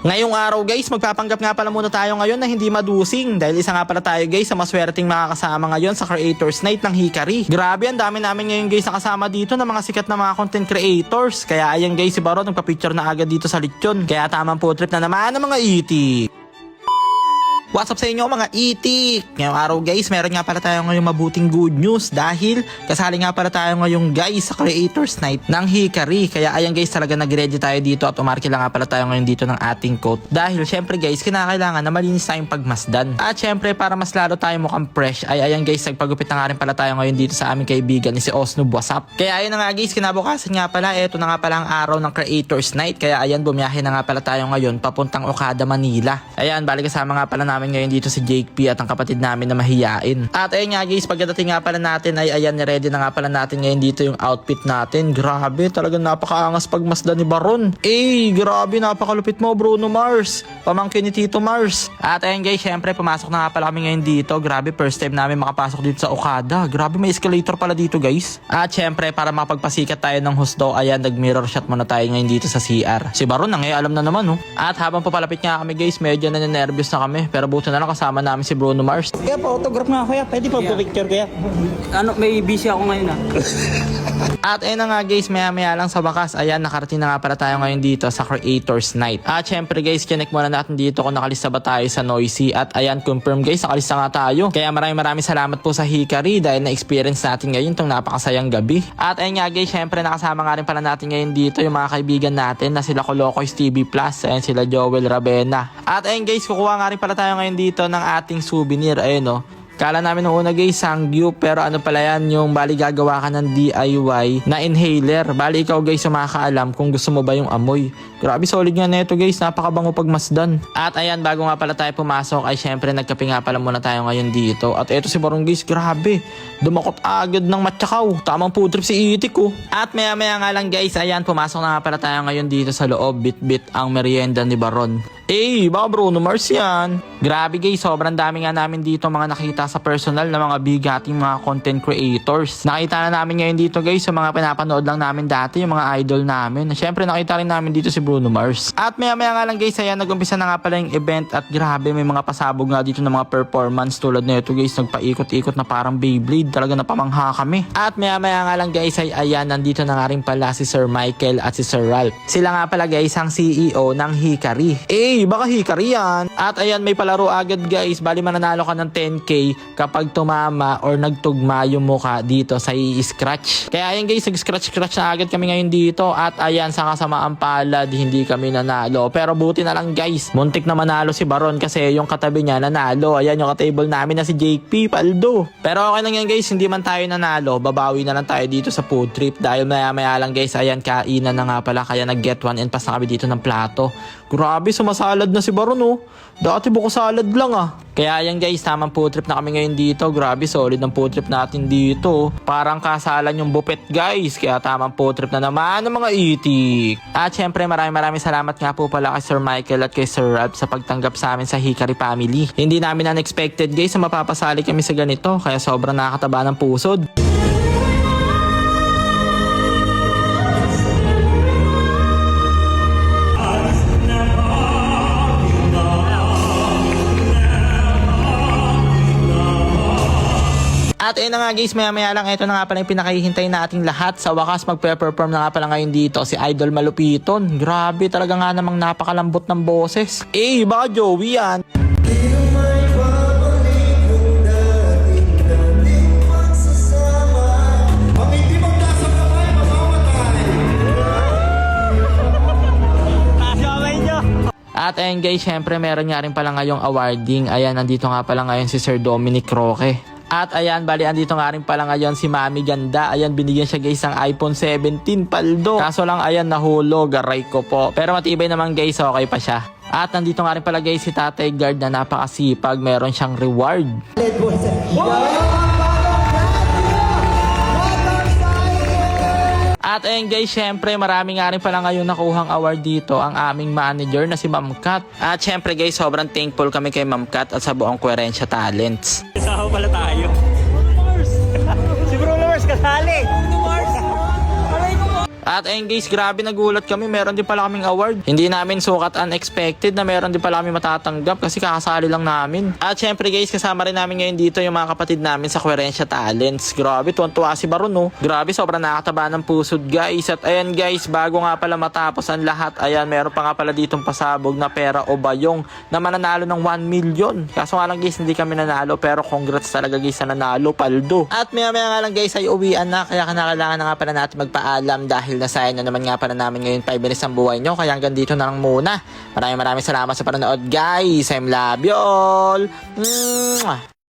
Ngayong araw guys, magpapanggap nga pala muna tayo ngayon na hindi madusing dahil isa nga pala tayo guys sa maswerteng makakasama ngayon sa Creators Night ng Hikari. Grabe, ang dami namin ngayon guys nakasama dito ng mga sikat na mga content creators. Kaya ayan guys, si Baron nagpa-picture na agad dito sa lechon. Kaya tamang food trip na naman ng mga itik. What's up sa inyo mga itik? Ngayong araw guys, meron nga pala tayo ngayong mabuting good news dahil kasali nga pala tayo ngayong guys sa Creators Night ng Hikari. Kaya ayan guys, talaga nag-ready tayo dito at umarkila nga pala tayo ngayon dito ng ating coat. Dahil syempre guys, kinakailangan na malinis tayong pagmasdan. At syempre para mas lalo tayo mukhang fresh ay ayan guys, nagpagupit na nga rin pala tayo ngayon dito sa aming kaibigan ni si Osnub. What's up? Kaya ayan na nga guys, kinabukasan nga pala, eto na nga pala ang araw ng Creators Night. Kaya ayan, bumiyahe na nga pala tayo ngayon papuntang Okada, Manila. Ayan, bali kasama nga pala namin ngayon dito si Jake P at ang kapatid namin na mahiyain. At ayun nga guys, pagdating nga pala natin ay ayan, ready na nga pala natin ngayon dito yung outfit natin. Grabe, talagang napakaangas pagmasdan ni Baron. Grabe, napakalupit mo Bruno Mars, pamangkin ni Tito Mars. At ayun guys, syempre pumasok na nga pala kami ngayon dito. Grabe, first time namin makapasok dito sa Okada. Grabe, may escalator pala dito guys. At syempre para mapagpasikat tayo ng husto, ayan, nag mirror shot muna tayo ngayon dito sa CR. Si Baron na ngayon, alam na naman At habang papalapit nga kami guys, medyo nanenervyos na kami. Pero buto na lang kasama namin si Bruno Mars. Kaya pa autograph nga kuya, pwede pa picture kuya. May busy ako ngayon At ayun na nga guys, maya lang sa wakas, ayan, nakarating na nga pala tayo ngayon dito sa Creators Night. At syempre guys, connect muna natin dito kung nakalista ba tayo sa Noisy. At ayan, confirm guys, nakalista nga tayo. Kaya maraming salamat po sa Hikari dahil na-experience natin ngayon tong napakasayang gabi. At ayun nga guys, syempre nakasama nga rin pala natin ngayon dito yung mga kaibigan natin na sila Colocoys TV Plus, ayan sila Joel Ravena. At ayun guys, kukuha nga rin pala tayo ngayon dito ng ating souvenir. Ayun kala namin nung una guys Sangyup, pero ano pala yan, yung bali gagawa ka ng DIY na inhaler. Bali ikaw guys yung makakaalam kung gusto mo ba yung amoy. Grabe, solid nga neto guys, napakabango pagmasdan. At ayan, bago nga pala tayo pumasok ay syempre nagkape nga pala muna tayo ngayon dito. At eto si Baron guys, grabe, dumakot agad ng matsakaw. Tamang food trip si itik At maya nga lang guys, ayan, pumasok na nga pala tayo ngayon dito sa loob. Bit ang merienda ni Baron. Baka Bruno Mars yan. Grabe guys, sobrang dami nga namin dito mga nakita sa personal na mga bigating mga content creators. Nakita na namin ngayon dito guys sa mga pinapanood lang namin dati, yung mga idol namin. Siyempre nakita rin namin dito si Bruno Mars. At maya nga lang guys, ayan, nag-umpisa na nga pala yung event. At grabe, may mga pasabog nga dito ng mga performance tulad na ito guys, nagpaikot-ikot na parang Beyblade. Talaga napamangha kami. At maya nga lang guys ay ayan, nandito na nga rin pala si Sir Michael at si Sir Ralph. Sila nga pala guys ang CEO ng Hikari. Baka Hikari yan. At ayan, may palaro agad guys. Bali mananalo ka ng 10k kapag tumama or nagtugma yung mukha dito sa i-scratch. Kaya ayan guys, nag-scratch na agad kami ngayon dito. At ayan, sa kasamaang palad, hindi kami nanalo. Pero buti na lang guys, muntik na manalo si Baron kasi yung katabi niya nanalo. Ayan yung katable namin na si Jake P. Paldo. Pero okay lang yan guys, hindi man tayo nanalo, babawi na lang tayo dito sa food trip. Dahil maya lang guys, ayan, kainan na nga pala. Kaya nag-get one and pass na kami dito ng plato. Grabe, sumasalad na si Baron Dati buko salad lang Kaya ayan guys, tamang food trip na kami ngayon dito. Grabe, solid ng food trip natin dito. Parang kasalan yung buffet guys. Kaya tamang food trip na naman ng mga itik. At syempre maraming salamat nga po pala kay Sir Michael at kay Sir Ralph sa pagtanggap sa amin sa Hikari family. Hindi namin unexpected guys na mapapasali kami sa ganito. Kaya sobrang nakakataba ng pusod. At ayun na nga guys, maya lang, ito na nga pala yung pinakahihintay nating lahat. Sa wakas, magpe-perform na nga pala ngayon dito si Idol Malupiton. Grabe, talaga nga namang napakalambot ng boses. Baka Joey yan. At ayun guys, syempre meron nga rin pala ngayong awarding. Ayan, nandito nga pala ngayon si Sir Dominic Roque. At ayan, bali andito nga rin pala ngayon si Mami Ganda. Ayan, binigyan siya guys ng iPhone 17 paldo. Kaso lang ayan, nahulog, aray ko po. Pero matibay naman guys, okay pa siya. At nandito nga rin pala guys si Tatay Guard na napakasipag. Meron siyang reward. At ayun guys, syempre marami nga rin pala ngayon nakuhang award dito ang aming manager na si Ma'am Kat. At syempre guys, sobrang thankful kami kay Ma'am Kat at sa buong Querencia Talents. Isahaw pala tayo. Si Bruno Mars kasali. At ayun guys, grabe nagulat kami, meron din pala kaming award. Hindi namin sukat unexpected na meron din pala kami matatanggap kasi kakasali lang namin. At syempre guys, kasama rin namin ngayon dito yung mga kapatid namin sa Querencia Talents. Grabe, tuwan-tuwa si Baron no. Grabe, sobrang nakakataba ng pusod guys. At ayan guys, bago nga pala matapos ang lahat, ayan, meron pa nga pala ditong pasabog na pera o bayong na mananalo ng 1 million. Kaso nga lang guys, hindi kami nanalo, pero congrats talaga guys na nanalo, paldo. At maya nga lang guys ay uwian na, kaya kailangan na nga pala natin magpaalam dahil nasayang na naman nga pala namin ngayon 5 minutes ang buhay nyo. Kaya hanggang dito na lang muna. Maraming salamat sa panonood guys. I love you all. Mwah!